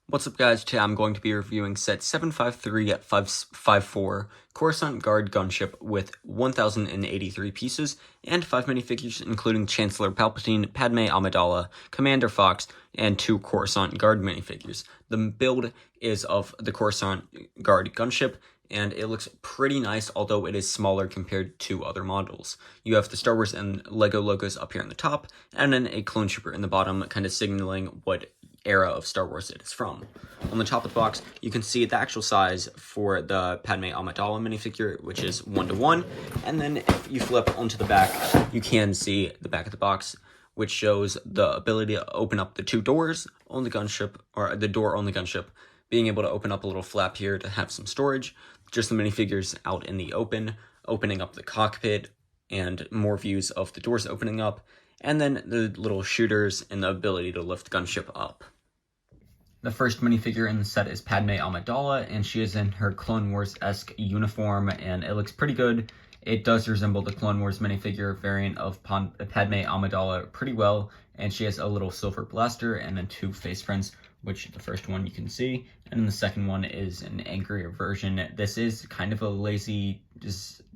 What's up, guys? Today I'm going to be reviewing set 753 at 554 Coruscant Guard Gunship with 1,083 pieces and 5 minifigures including Chancellor Palpatine, Padme Amidala, Commander Fox, and 2 Coruscant Guard minifigures. The build is of the Coruscant Guard Gunship, and it looks pretty nice, although it is smaller compared to other models. You have the Star Wars and LEGO logos up here on the top, and then a clone trooper in the bottom, kind of signaling what era of Star Wars it is from. On the top of the box, you can see the actual size for the Padme Amidala minifigure, which is 1:1, and then if you flip onto the back, you can see the back of the box, which shows the ability to open up the 2 doors on the gunship, or the door on the gunship, being able to open up a little flap here to have some storage, just the minifigures out in the open, opening up the cockpit, and more views of the doors opening up, and then the little shooters and the ability to lift the gunship up. The first minifigure in the set is Padme Amidala, and she is in her Clone Wars-esque uniform, and it looks pretty good. It does resemble the Clone Wars minifigure variant of Padme Amidala pretty well, and she has a little silver blaster and then 2 face prints, which the first one you can see, and then the second one is an angrier version. This is kind of a lazy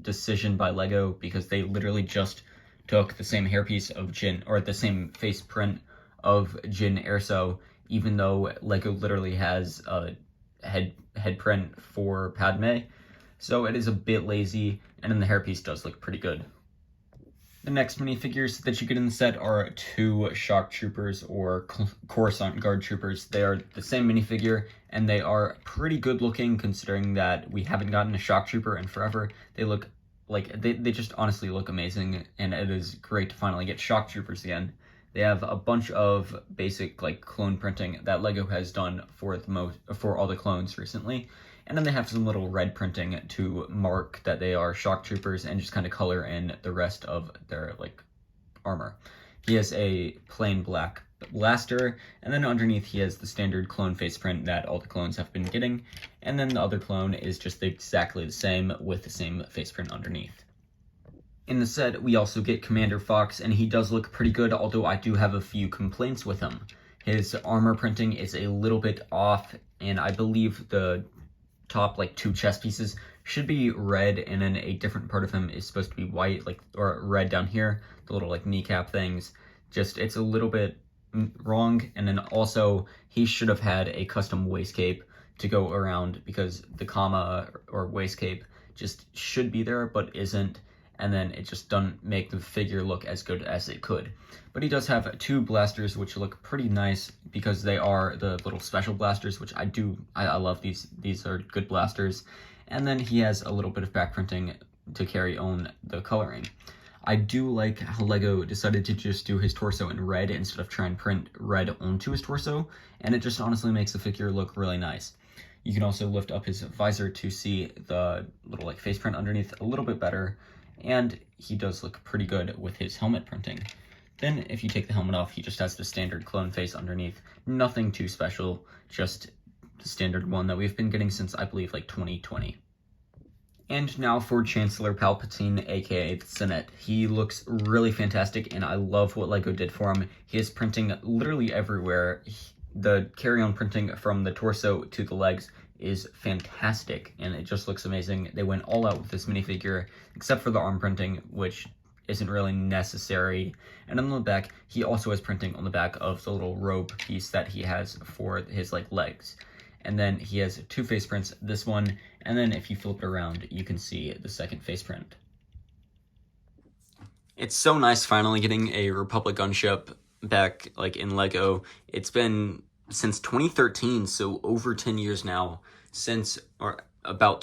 decision by LEGO, because they literally just took the same hairpiece of Jyn, or the same face print of Jyn Erso, even though LEGO literally has a head print for Padme. So it is a bit lazy, and then the hairpiece does look pretty good. The next minifigures that you get in the set are 2 shock troopers, or Coruscant Guard troopers. They are the same minifigure, and they are pretty good looking considering that we haven't gotten a shock trooper in forever. They look like, they just honestly look amazing, and it is great to finally get shock troopers again. They have a bunch of basic clone printing that LEGO has done for all the clones recently, and then they have some little red printing to mark that they are shock troopers and just kind of color in the rest of their armor. He has a plain black blaster, and then underneath he has the standard clone face print that all the clones have been getting, and then the other clone is just exactly the same with the same face print underneath. In the set, we also get Commander Fox, and he does look pretty good, although I do have a few complaints with him. His armor printing is a little bit off, and I believe the top 2 chest pieces should be red, and then a different part of him is supposed to be white, or red down here, the little kneecap things. Just, it's a little bit wrong, and then also he should have had a custom waist cape to go around, because the comma or waist cape just should be there but isn't, and then it just doesn't make the figure look as good as it could. But he does have 2 blasters, which look pretty nice because they are the little special blasters, which I love these. These are good blasters. And then he has a little bit of back printing to carry on the coloring. I do like how LEGO decided to just do his torso in red instead of try and print red onto his torso, and it just honestly makes the figure look really nice. You can also lift up his visor to see the little face print underneath a little bit better, and he does look pretty good with his helmet printing. Then if you take the helmet off, he just has the standard clone face underneath. Nothing too special, just the standard one that we've been getting since, I believe, 2020. And now for Chancellor Palpatine, aka the Senate. He looks really fantastic, and I love what LEGO did for him. He is printing literally everywhere. The carry-on printing from the torso to the legs is fantastic, and it just looks amazing. They went all out with this minifigure, except for the arm printing, which isn't really necessary. And on the back, he also has printing on the back of the little robe piece that he has for his legs. And then he has 2 face prints, this one, and then if you flip it around, you can see the second face print. It's so nice finally getting a Republic gunship back in LEGO. It's been since 2013, so over 10 years now, or about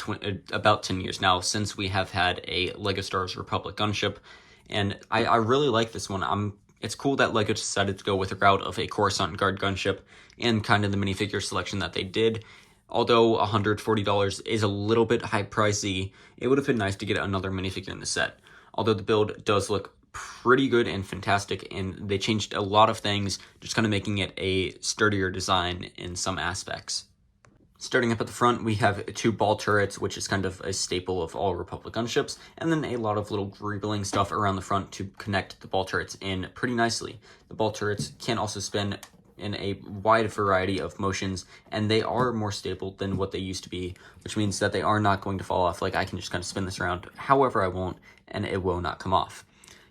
10 years now since we have had a LEGO Star Wars Republic gunship, and I really like this one. It's cool that LEGO decided to go with a route of a Coruscant Guard gunship and kind of the minifigure selection that they did. Although $140 is a little bit high pricey, it would have been nice to get another minifigure in the set. Although the build does look pretty good and fantastic, and they changed a lot of things, just kind of making it a sturdier design in some aspects. Starting up at the front, we have 2 ball turrets, which is kind of a staple of all Republic gunships, and then a lot of little greebling stuff around the front to connect the ball turrets in pretty nicely. The ball turrets can also spin in a wide variety of motions, and they are more stable than what they used to be, which means that they are not going to fall off. Like, I can just kind of spin this around however I want, and it will not come off.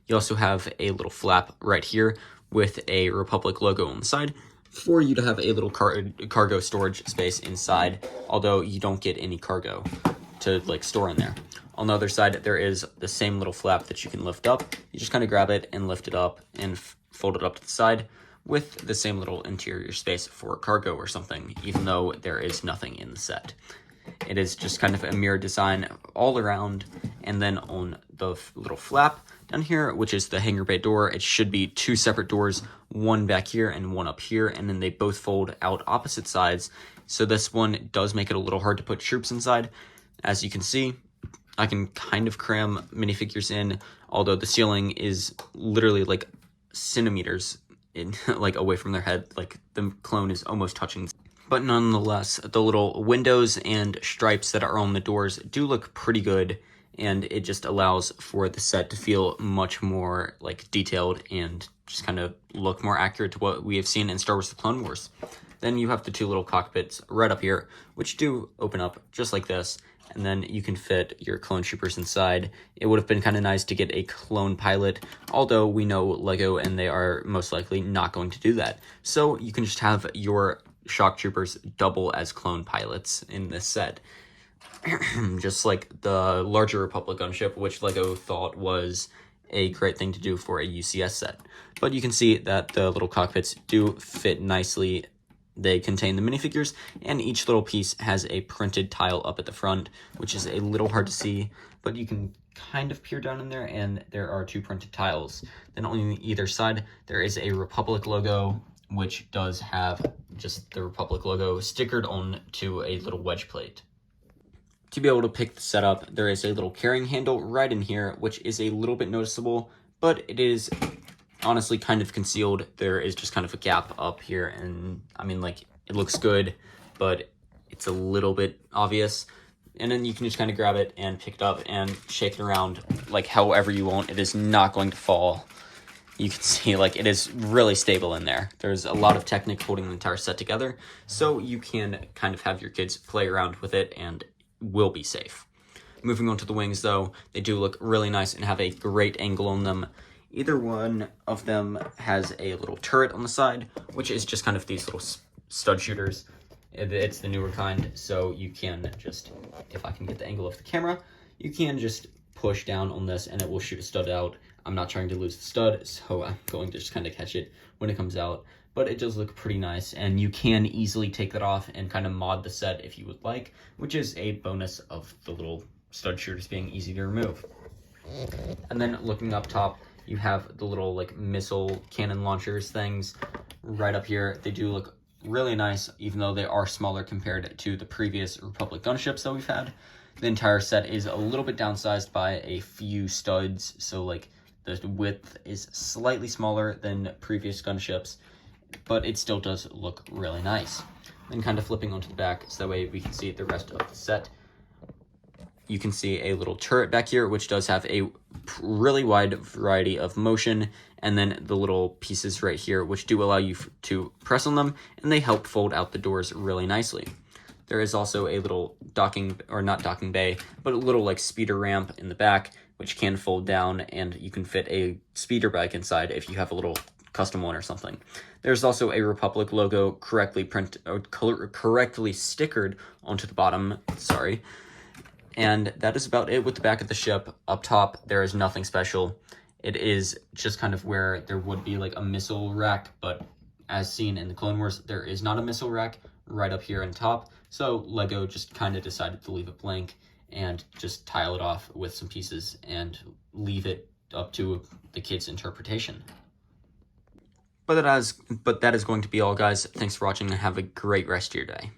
You also have a little flap right here with a Republic logo on the side for you to have a little cargo storage space inside, although you don't get any cargo to like store in there. On the other side, there is the same little flap that you can lift up. You just kind of grab it and lift it up and fold it up to the side with the same little interior space for cargo or something, even though there is nothing in the set. It is just kind of a mirror design all around, and then on the little flap down here, which is the hangar bay door, it should be two separate doors, one back here and one up here, and then they both fold out opposite sides. So this one does make it a little hard to put troops inside. As you can see, I can kind of cram minifigures in, although the ceiling is literally like centimeters in, like away from their head, like the clone is almost touching. But nonetheless, the little windows and stripes that are on the doors do look pretty good, and it just allows for the set to feel much more like detailed and just kind of look more accurate to what we have seen in Star Wars The Clone Wars. Then you have the two little cockpits right up here, which do open up just like this, and then you can fit your clone troopers inside. It would have been kind of nice to get a clone pilot, although we know LEGO and they are most likely not going to do that. So you can just have your shock troopers double as clone pilots in this set. Just like the larger Republic gunship, which LEGO thought was a great thing to do for a UCS set. But you can see that the little cockpits do fit nicely. They contain the minifigures, and each little piece has a printed tile up at the front, which is a little hard to see, but you can kind of peer down in there, and there are two printed tiles. Then on either side, there is a Republic logo, which does have just the Republic logo stickered on to a little wedge plate. To be able to pick the set up, there is a little carrying handle right in here, which is a little bit noticeable, but it is honestly kind of concealed. There is just kind of a gap up here, and I mean, like, it looks good, but it's a little bit obvious. And then you can just kind of grab it and pick it up and shake it around like however you want. It is not going to fall. You can see, like, it is really stable in there. There's a lot of technique holding the entire set together, so you can kind of have your kids play around with it and will be safe. Moving on to the wings, though, they do look really nice and have a great angle on them. Either one of them has a little turret on the side, which is just kind of these little stud shooters. It's the newer kind, so you can just, if I can get the angle of the camera, you can just push down on this and it will shoot a stud out. I'm not trying to lose the stud, so I'm going to just kind of catch it when it comes out. But it does look pretty nice, and you can easily take that off and kind of mod the set if you would like, which is a bonus of the little stud shooters being easy to remove. And then looking up top, you have the little like missile cannon launchers things right up here. They do look really nice, even though they are smaller compared to the previous Republic gunships that we've had. The entire set is a little bit downsized by a few studs, so like the width is slightly smaller than previous gunships, but it still does look really nice. Then kind of flipping onto the back so that way we can see the rest of the set. You can see a little turret back here, which does have a really wide variety of motion, and then the little pieces right here, which do allow you to press on them, and they help fold out the doors really nicely. There is also a little docking, or not docking bay, but a little like speeder ramp in the back, which can fold down, and you can fit a speeder bike inside if you have a little custom one or something. There's also a Republic logo correctly stickered onto the bottom, sorry. And that is about it with the back of the ship. Up top, there is nothing special. It is just kind of where there would be like a missile rack, but as seen in the Clone Wars, there is not a missile rack right up here on top. So LEGO just kind of decided to leave it blank and just tile it off with some pieces and leave it up to the kids' interpretation. But that is going to be all, guys. Thanks for watching and have a great rest of your day.